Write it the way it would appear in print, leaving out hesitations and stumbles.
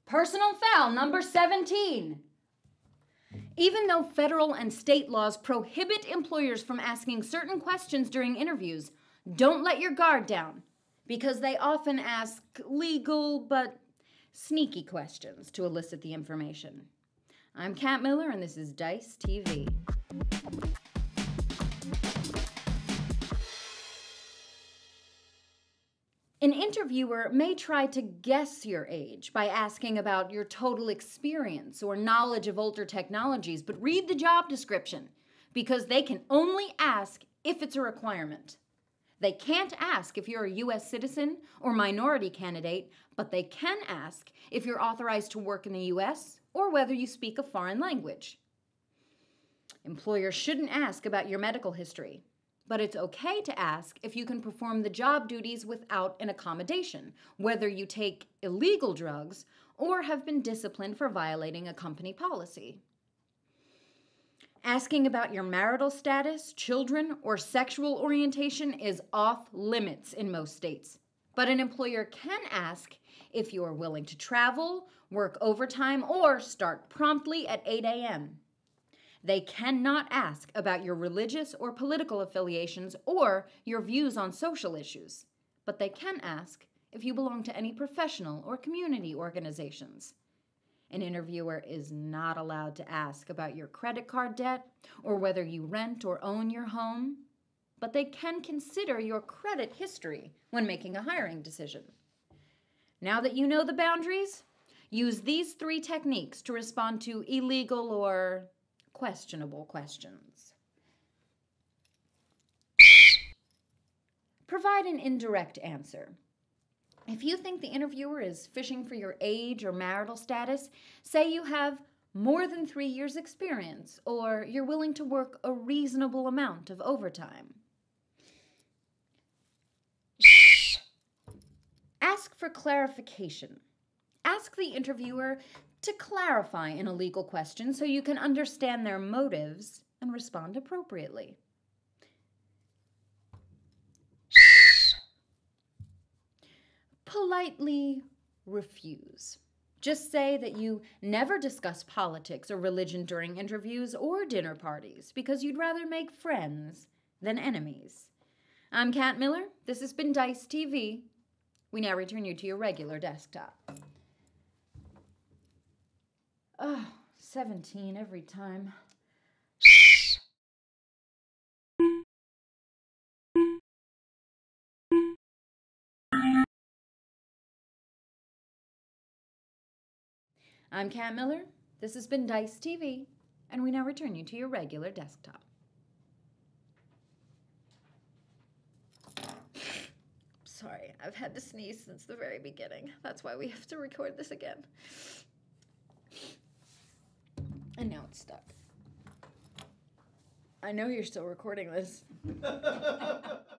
Personal foul number 17. Even though federal and state laws prohibit employers from asking certain questions during interviews, don't let your guard down, because they often ask legal but sneaky questions to elicit the information. I'm Kat Miller, and this is DiceTV. An interviewer may try to guess your age by asking about your total experience or knowledge of older technologies, but read the job description, because they can only ask if it's a requirement. They can't ask if you're a U.S. citizen or minority candidate, but they can ask if you're authorized to work in the U.S. or whether you speak a foreign language. Employers shouldn't ask about your medical history, but it's okay to ask if you can perform the job duties without an accommodation, whether you take illegal drugs or have been disciplined for violating a company policy. Asking about your marital status, children, or sexual orientation is off limits in most states, but an employer can ask if you are willing to travel, work overtime, or start promptly at 8 a.m. They cannot ask about your religious or political affiliations or your views on social issues, but they can ask if you belong to any professional or community organizations. An interviewer is not allowed to ask about your credit card debt or whether you rent or own your home, but they can consider your credit history when making a hiring decision. Now that you know the boundaries, use these 3 techniques to respond to illegal or questionable questions. Provide an indirect answer. If you think the interviewer is fishing for your age or marital status, say you have more than 3 years' experience, or you're willing to work a reasonable amount of overtime. Ask for clarification. Ask the interviewer to clarify an illegal question so you can understand their motives and respond appropriately. Politely refuse. Just say that you never discuss politics or religion during interviews or dinner parties because you'd rather make friends than enemies. I'm Kat Miller. This has been DiceTV. We now return you to your regular desktop. Oh, 17 every time. I'm Kat Miller. This has been DiceTV, and we now return you to your regular desktop. Sorry, I've had to sneeze since the very beginning. That's why we have to record this again. And now it's stuck. I know you're still recording this.